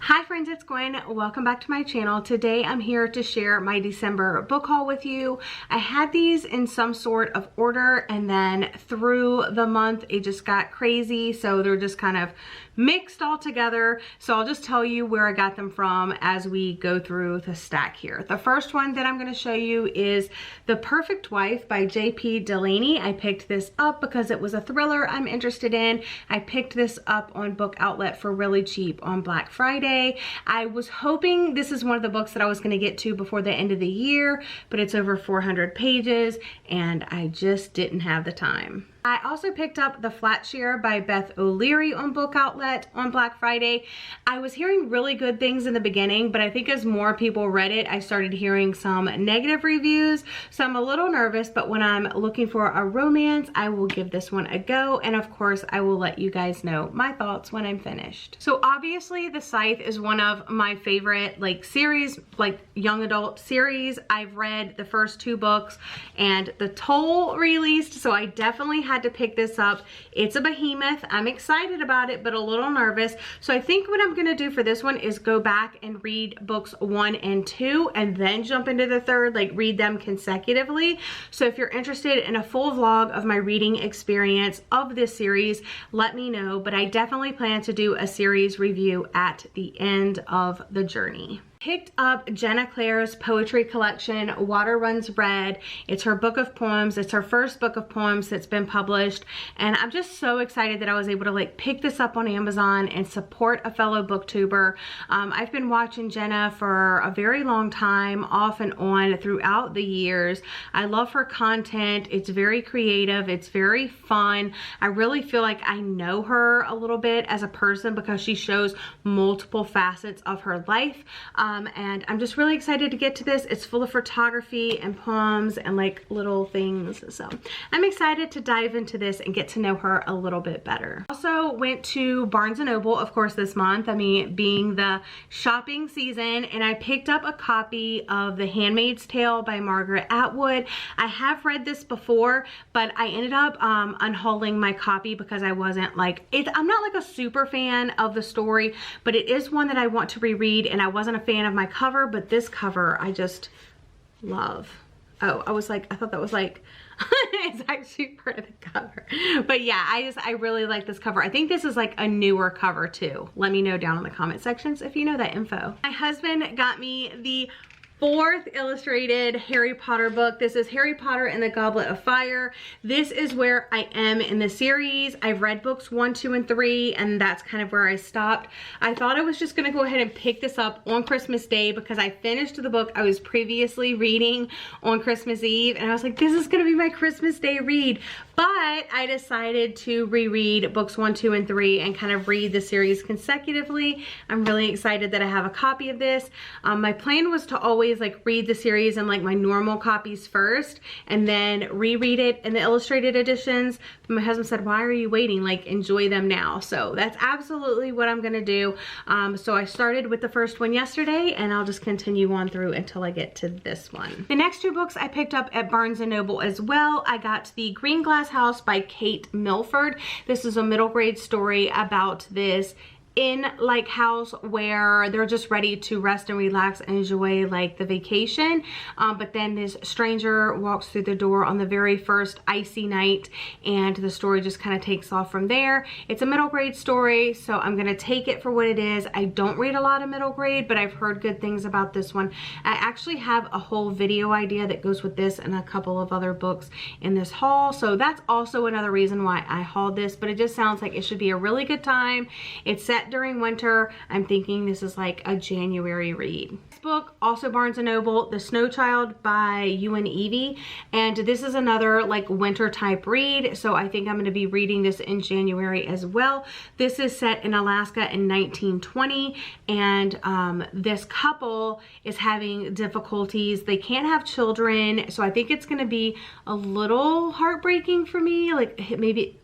Hi friends, it's Gwen. Welcome back to my channel. Today I'm here to share my December book haul with you. I had these in some sort of order and then through the month it just got crazy, so they're just kind of mixed all together. So I'll just tell you where I got them from as we go through the stack here. The first one that I'm going to show you is The Perfect Wife by J.P. Delaney. I picked this up because it was a thriller I'm interested in. I picked this up on Book Outlet for really cheap on Black Friday. I was hoping this is one of the books that I was going to get to before the end of the year, but it's over 400 pages and I just didn't have the time. I also picked up The Flatshare by Beth O'Leary on Book Outlet on Black Friday. I was hearing really good things in the beginning, but I think as more people read it, I started hearing some negative reviews. So I'm a little nervous, but when I'm looking for a romance, I will give this one a go. And of course, I will let you guys know my thoughts when I'm finished. So obviously the Scythe is one of my favorite series, young adult series. I've read the first 2 books and The Toll released, so I definitely had to pick this up. It's a behemoth. I'm excited about it, but a little nervous. So I think what I'm gonna do for this one is go back and read books 1 and 2 and then jump into the third, read them consecutively. So if you're interested in a full vlog of my reading experience of this series, let me know, but I definitely plan to do a series review at the end of the journey. Picked up Jenna Claire's poetry collection, Water Runs Red. It's her book of poems. It's her first book of poems that's been published. And I'm just so excited that I was able to pick this up on Amazon and support a fellow booktuber. I've been watching Jenna for a very long time, off and on throughout the years. I love her content. It's very creative. It's very fun. I really feel like I know her a little bit as a person because she shows multiple facets of her life. And I'm just really excited to get to this. It's full of photography and poems and little things. So I'm excited to dive into this and get to know her a little bit better. Also went to Barnes & Noble, of course, this month. I mean, being the shopping season, and I picked up a copy of The Handmaid's Tale by Margaret Atwood. I have read this before, but I ended up unhauling my copy because I wasn't I'm not a super fan of the story, but it is one that I want to reread, and I wasn't a fan of my cover, but this cover I just love. Oh, I thought that was it's actually part of the cover. But yeah, I really like this cover. I think this is a newer cover too. Let me know down in the comment sections if you know that info. My husband got me the 4th illustrated Harry Potter book. This is Harry Potter and the Goblet of Fire. This is where I am in the series. I've read books 1, 2, and 3, and that's kind of where I stopped. I thought I was just gonna go ahead and pick this up on Christmas Day because I finished the book I was previously reading on Christmas Eve, and I was like, this is gonna be my Christmas Day read. But I decided to reread books 1, 2, and 3 and kind of read the series consecutively. I'm really excited that I have a copy of this. My plan was to always read the series in my normal copies first and then reread it in the illustrated editions. But my husband said, why are you waiting? Enjoy them now. So that's absolutely what I'm gonna do. So I started with the first one yesterday, and I'll just continue on through until I get to this one. The next 2 books I picked up at Barnes & Noble as well. I got The Green Glass House by Kate Milford. This is a middle grade story about this house where they're just ready to rest and relax and enjoy the vacation, but then this stranger walks through the door on the very first icy night, and the story just kind of takes off from there. It's a middle grade story, so I'm gonna take it for what it is. I don't read a lot of middle grade, but I've heard good things about this one. I actually have a whole video idea that goes with this and a couple of other books in this haul, so that's also another reason why I hauled this, but it just sounds like it should be a really good time. It's set during winter. I'm thinking this is a January read. This book, also Barnes & Noble, The Snow Child by Ewan Evie, and this is another winter type read, so I think I'm going to be reading this in January as well. This is set in Alaska in 1920, and this couple is having difficulties. They can't have children, so I think it's going to be a little heartbreaking for me,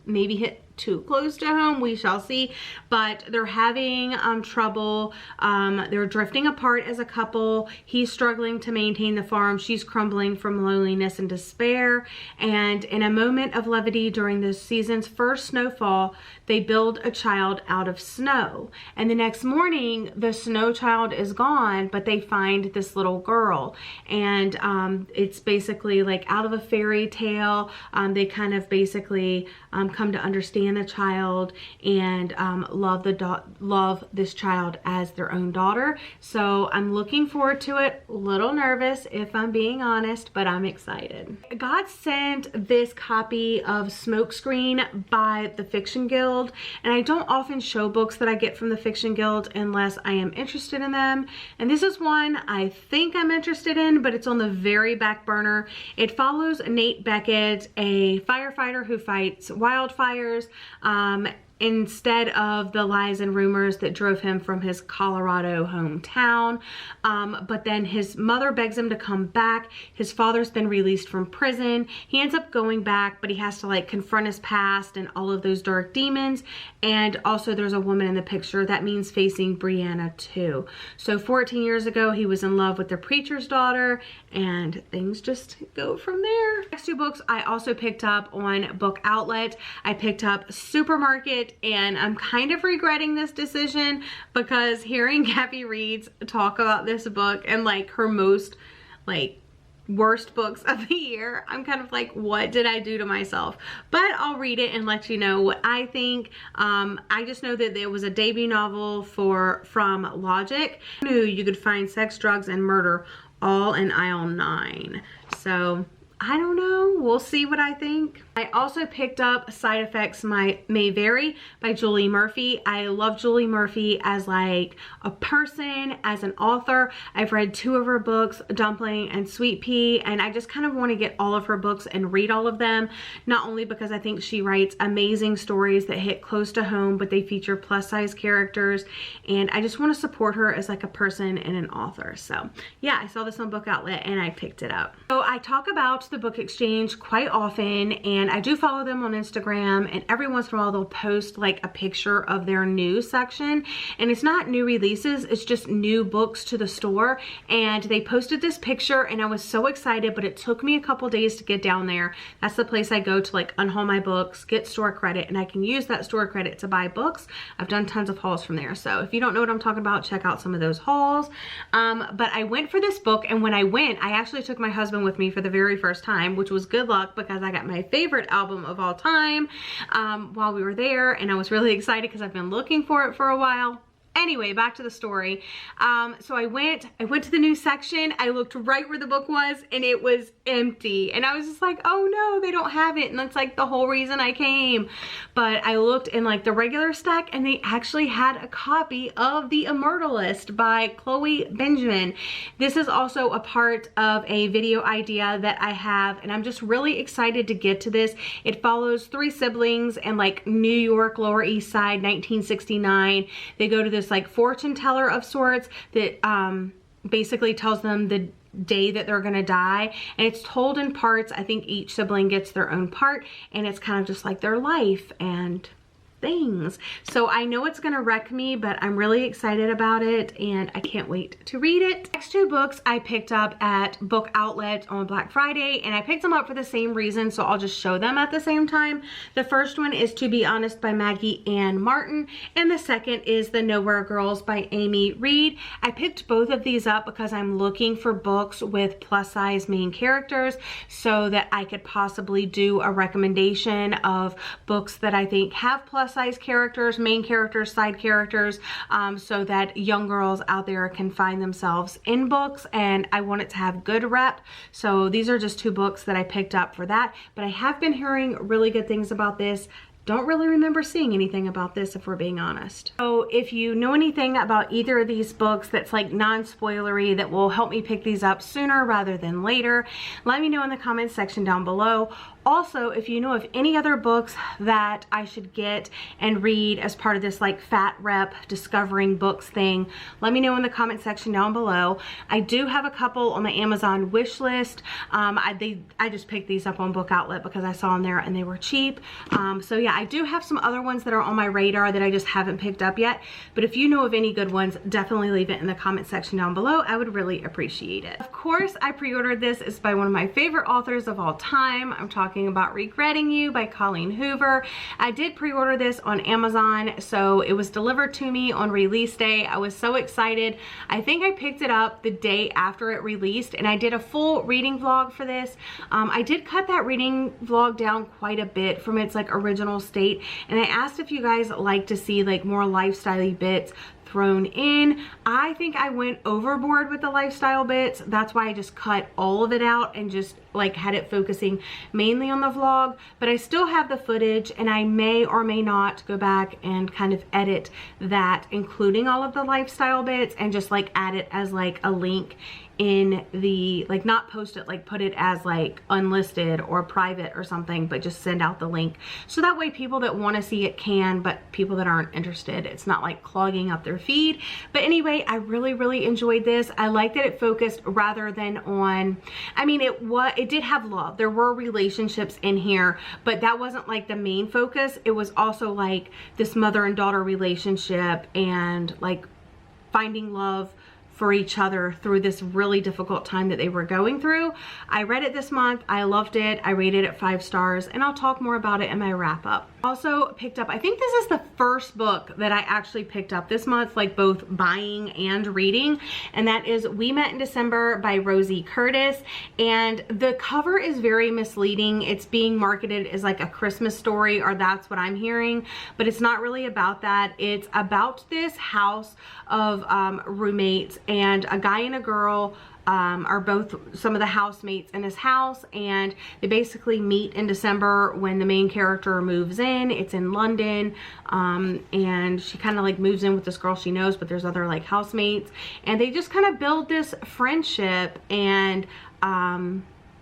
maybe hit too close to home. We shall see. But they're having trouble. They're drifting apart as a couple. He's struggling to maintain the farm. She's crumbling from loneliness and despair. And in a moment of levity during this season's first snowfall, they build a child out of snow. And the next morning, the snow child is gone, but they find this little girl. And it's basically like out of a fairy tale. They kind of basically come to understand the child and love this child as their own daughter. So I'm looking forward to it. A little nervous if I'm being honest, but I'm excited. God sent this copy of Smokescreen by the Fiction Guild, and I don't often show books that I get from the Fiction Guild unless I am interested in them. And this is one I think I'm interested in, but it's on the very back burner. It follows Nate Beckett, a firefighter who fights wildfires, instead of the lies and rumors that drove him from his Colorado hometown. But then his mother begs him to come back. His father's been released from prison. He ends up going back, but he has to like confront his past and all of those dark demons. And also there's a woman in the picture. That means facing Brianna too. So 14 years ago, he was in love with the preacher's daughter, and things just go from there. Next two books I also picked up on Book Outlet. I picked up Supermarket, and I'm kind of regretting this decision because hearing Gabby Reeds talk about this book and like her most like worst books of the year, I'm kind of like, what did I do to myself? But I'll read it and let you know what I think. I just know that there was a debut novel from Logic. I knew you could find sex, drugs, and murder all in aisle 9. So I don't know. We'll see what I think. I also picked up Side Effects May Vary by Julie Murphy. I love Julie Murphy as like a person, as an author. I've read 2 of her books, Dumpling and Sweet Pea, and I just kind of want to get all of her books and read all of them. Not only because I think she writes amazing stories that hit close to home, but they feature plus size characters, and I just want to support her as like a person and an author. So yeah, I saw this on Book Outlet and I picked it up. So I talk about the Book Exchange quite often, and I do follow them on Instagram, and every once in a while they'll post like a picture of their news section, and it's not new releases, it's just new books to the store. And they posted this picture and I was so excited, but it took me a couple days to get down there. That's the place I go to like unhaul my books, get store credit, and I can use that store credit to buy books. I've done tons of hauls from there, so if you don't know what I'm talking about, check out some of those hauls. But I went for this book, and when I went, I actually took my husband with me for the very first time, which was good luck because I got my favorite album of all time while we were there, and I was really excited because I've been looking for it for a while. Anyway, back to the story. So I went to the new section. I looked right where the book was and it was empty. And I was just like, oh no, they don't have it. And that's like the whole reason I came. But I looked in like the regular stack and they actually had a copy of The Immortalist by Chloe Benjamin. This is also a part of a video idea that I have, and I'm just really excited to get to this. It follows 3 siblings in like New York, Lower East Side, 1969. They go to this like fortune teller of sorts that basically tells them the day that they're gonna die, and it's told in parts. I think each sibling gets their own part, and it's kind of just like their life and things. So I know it's gonna wreck me, but I'm really excited about it and I can't wait to read it. Next 2 books I picked up at Book Outlet on Black Friday, and I picked them up for the same reason, so I'll just show them at the same time. The first one is To Be Honest by Maggie Ann Martin, and the second is The Nowhere Girls by Amy Reed. I picked both of these up because I'm looking for books with plus size main characters so that I could possibly do a recommendation of books that I think have plus size characters, main characters, side characters, so that young girls out there can find themselves in books, and I want it to have good rep. So these are just 2 books that I picked up for that, but I have been hearing really good things about this. Don't really remember seeing anything about this, if we're being honest. So if you know anything about either of these books that's like non-spoilery that will help me pick these up sooner rather than later, let me know in the comments section down below. Also, if you know of any other books that I should get and read as part of this like fat rep discovering books thing, let me know in the comment section down below. I do have a couple on my Amazon wish list. I just picked these up on Book Outlet because I saw them there and they were cheap. So yeah, I do have some other ones that are on my radar that I just haven't picked up yet, but if you know of any good ones, definitely leave it in the comment section down below. I would really appreciate it. Of course, I pre-ordered this. It's by one of my favorite authors of all time. I'm talking about Regretting You by Colleen Hoover. I did pre-order this on Amazon, so it was delivered to me on release day. I was so excited. I think I picked it up the day after it released, and I did a full reading vlog for this. I did cut that reading vlog down quite a bit from its like original state, and I asked if you guys like to see like more lifestyle-y bits thrown in. I think I went overboard with the lifestyle bits. That's why I just cut all of it out and just like had it focusing mainly on the vlog, but I still have the footage, and I may or may not go back and kind of edit that, including all of the lifestyle bits, and just like add it as like a link in the, like not post it, like put it as like unlisted or private or something, but just send out the link. So that way people that want to see it can, but people that aren't interested, it's not like clogging up their feed. But anyway, I really enjoyed this. I like that it focused rather than on, I mean, it did have love. There were relationships in here, but that wasn't like the main focus. It was also like this mother and daughter relationship and like finding love for each other through this really difficult time that they were going through. I read it this month. I loved it. I rated it 5 stars, and I'll talk more about it in my wrap up. Also picked up, I think this is the first book that I actually picked up this month, like both buying and reading, and that is We Met in December by Rosie Curtis. And the cover is very misleading. It's being marketed as like a Christmas story, or that's what I'm hearing, but it's not really about that. It's about this house of roommates, and a guy and a girl are both some of the housemates in his house, and they basically meet in December when the main character moves in. It's in London, and she kind of like moves in with this girl she knows, but there's other like housemates, and they just kind of build this friendship, and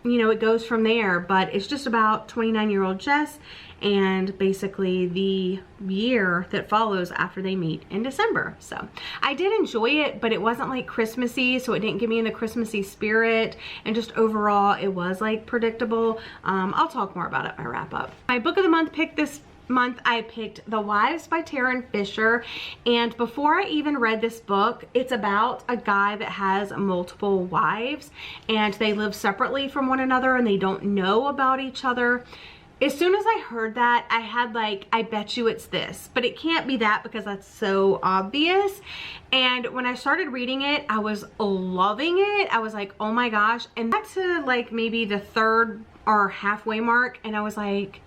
you know, it goes from there. But it's just about 29-year-old Jess and basically the year that follows after they meet in December. So I did enjoy it, but it wasn't like Christmassy, so it didn't get me in the Christmassy spirit, and just overall it was like predictable. I'll talk more about it in my wrap up. My book of the month pick this month, I picked The Wives by Taryn Fisher. And before I even read this book, it's about a guy that has multiple wives, and they live separately from one another, and they don't know about each other. As soon as I heard that, I had like, I bet you it's this, but it can't be that because that's so obvious. And when I started reading it, I was loving it. I was like, oh my gosh. And that's to like maybe the third or halfway mark, and I was like,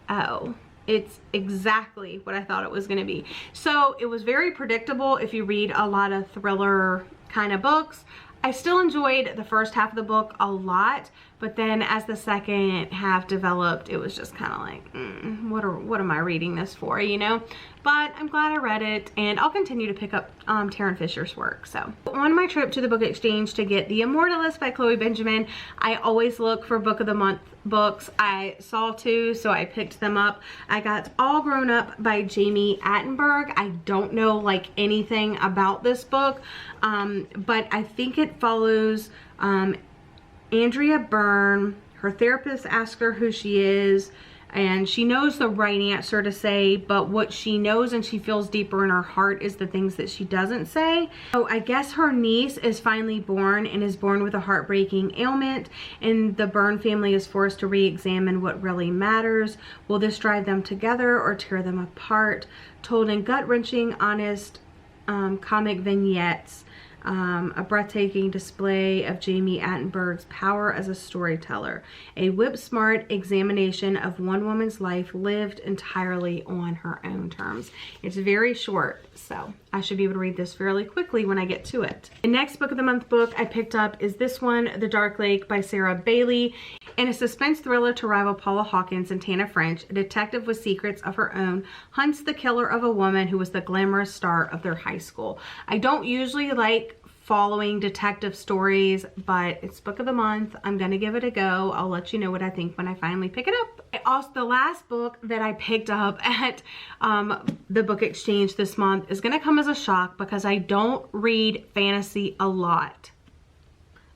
oh, it's exactly what I thought it was going to be. So it was very predictable if you read a lot of thriller kind of books. I still enjoyed the first half of the book a lot, but then as the second half developed, it was just kind of like, what am I reading this for, you know? But I'm glad I read it, and I'll continue to pick up Taryn Fisher's work. So on my trip to the book exchange to get The Immortalist by Chloe Benjamin, I always look for book of the month books. I saw 2, so I picked them up. I got All Grown Up by Jamie Attenberg. I don't know like anything about this book, but I think it follows Andrea Byrne. Her therapist asks her who she is, and she knows the right answer to say, but what she knows and she feels deeper in her heart is the things that she doesn't say. So I guess her niece is finally born, and is born with a heartbreaking ailment, and the Byrne family is forced to re-examine what really matters. Will this drive them together or tear them apart? Told in gut-wrenching, honest comic vignettes. A breathtaking display of Jamie Attenberg's power as a storyteller. A whip-smart examination of one woman's life lived entirely on her own terms. It's very short, so I should be able to read this fairly quickly when I get to it. The next book of the month book I picked up is this one, The Dark Lake by Sarah Bailey. In a suspense thriller to rival Paula Hawkins and Tana French, a detective with secrets of her own hunts the killer of a woman who was the glamorous star of their high school. I don't usually like following detective stories, but it's book of the month. I'm gonna give it a go. I'll let you know what I think when I finally pick it up. Also, the last book that I picked up at the book exchange this month is gonna come as a shock because I don't read fantasy a lot.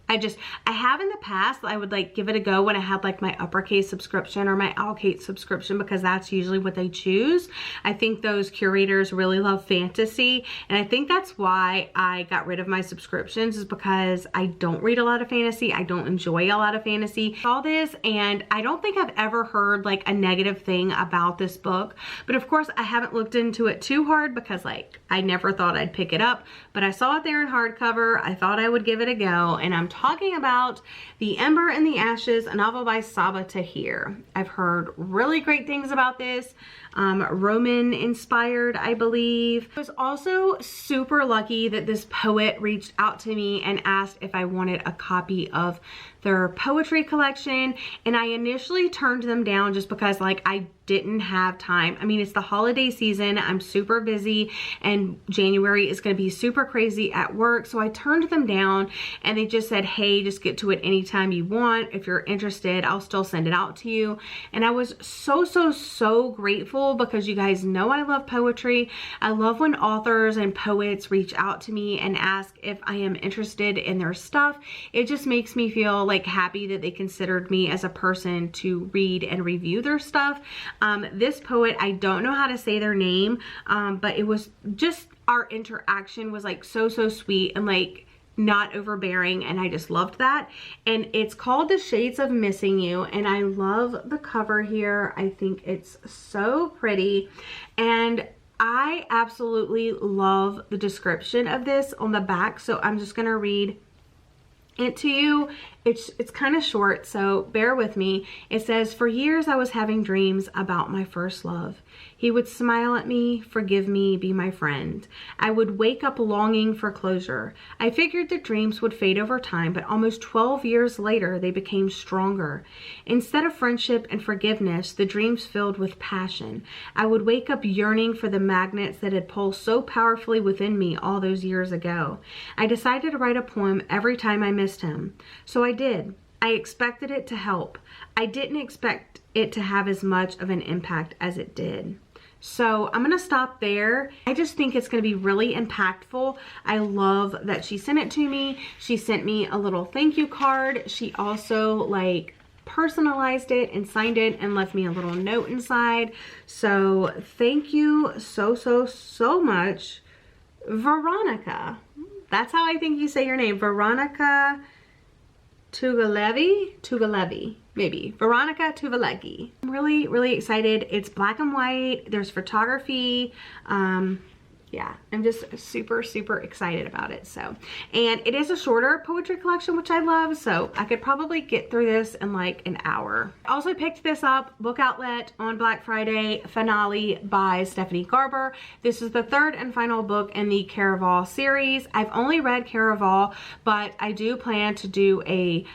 I have in the past. I would like give it a go when I had like my uppercase subscription or my allcase subscription, because that's usually what they choose. I think those curators really love fantasy, and I think that's why I got rid of my subscriptions, is because I don't read a lot of fantasy. I don't enjoy a lot of fantasy. I saw this and I don't think I've ever heard like a negative thing about this book, but of course I haven't looked into it too hard because like I never thought I'd pick it up, but I saw it there in hardcover. I thought I would give it a go, and I'm talking about The Ember and the Ashes, a novel by Saba Tahir. I've heard really great things about this. Roman inspired, I believe. I was also super lucky that this poet reached out to me and asked if I wanted a copy of their poetry collection, and I initially turned them down just because like I didn't have time. I mean, it's the holiday season, I'm super busy, and January is going to be super crazy at work, so I turned them down, and they just said, hey, just get to it anytime you want. If you're interested, I'll still send it out to you. And I was so grateful, because you guys know I love poetry. I love when authors and poets reach out to me and ask if I am interested in their stuff. It just makes me feel like happy that they considered me as a person to read and review their stuff. This poet, I don't know how to say their name, but it was just, our interaction was like so sweet and like not overbearing, and I just loved that. And it's called The Shades of Missing You, and I love the cover here. I think it's so pretty, and I absolutely love the description of this on the back, so I'm just gonna read it to you. It's kind of short, so bear with me. It says, for years I was having dreams about my first love. He would smile at me, forgive me, be my friend. I would wake up longing for closure. I figured the dreams would fade over time, but almost 12 years later, they became stronger. Instead of friendship and forgiveness, the dreams filled with passion. I would wake up yearning for the magnets that had pulsed so powerfully within me all those years ago. I decided to write a poem every time I missed him. So I did. I expected it to help. I didn't expect it to have as much of an impact as it did. So I'm gonna stop there. I just think it's gonna be really impactful. I love that she sent it to me. She sent me a little thank you card. She also like personalized it and signed it and left me a little note inside. So thank you so much, Veronica. That's how I think you say your name, Veronica Tugalevi, maybe. Veronica Bielecki. I'm really excited. It's black and white. There's photography. Yeah, I'm just super excited about it. So, and it is a shorter poetry collection, which I love, so I could probably get through this in like an hour. I also picked this up, Book Outlet, on Black Friday, Finale by Stephanie Garber. This is the third and final book in the Caraval series. I've only read Caraval, but I do plan to do a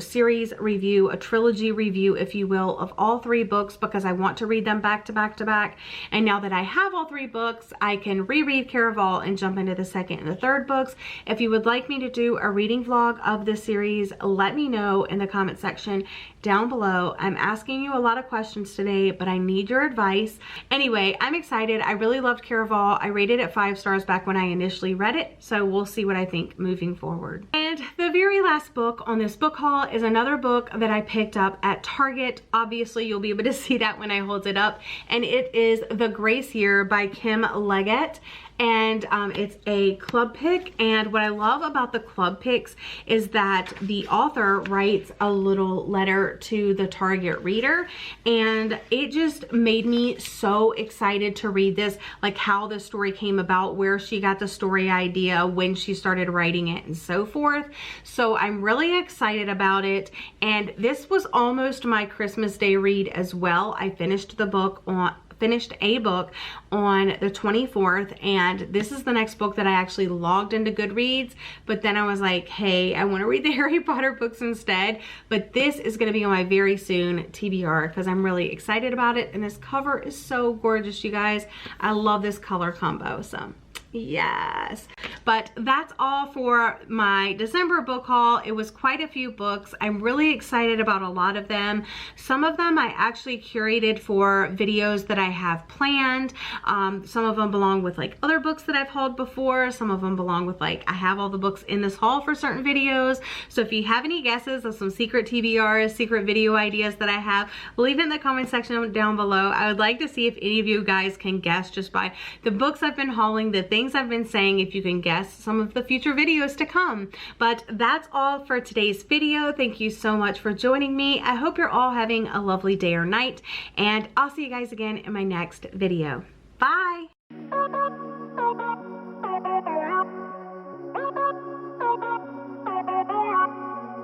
series review, a trilogy review, if you will, of all three books, because I want to read them back to back. And now that I have all three books, I can reread Caraval and jump into the second and the third books. If you would like me to do a reading vlog of this series, let me know in the comment section down below. I'm asking you a lot of questions today, but I need your advice. Anyway, I'm excited. I really loved Caraval. I rated it 5 stars back when I initially read it, so we'll see what I think moving forward. And the very last book on this book haul is another book that I picked up at Target. Obviously, you'll be able to see that when I hold it up, and it is The Grace Year by Kim Leggett. And it's a club pick, and what I love about the club picks is that the author writes a little letter to the target reader, and it just made me so excited to read this, like how the story came about, where she got the story idea, when she started writing it, and so forth. So I'm really excited about it, and this was almost my Christmas Day read as well. I finished a book on the 24th, and this is the next book that I actually logged into Goodreads, but then I was like, hey, I want to read the Harry Potter books instead. But this is going to be on my very soon TBR, because I'm really excited about it, and this cover is so gorgeous, you guys. I love this color combo. So Yes. But that's all for my December book haul. It was quite a few books. I'm really excited about a lot of them. Some of them I actually curated for videos that I have planned. Some of them belong with like other books that I've hauled before. Some of them belong with like, I have all the books in this haul for certain videos. So if you have any guesses of some secret TBRs, secret video ideas that I have, leave it in the comment section down below. I would like to see if any of you guys can guess just by the books I've been hauling, the things I've been saying, if you can guess some of the future videos to come. But that's all for today's video. Thank you so much for joining me. I hope you're all having a lovely day or night, and I'll see you guys again in my next video. Bye.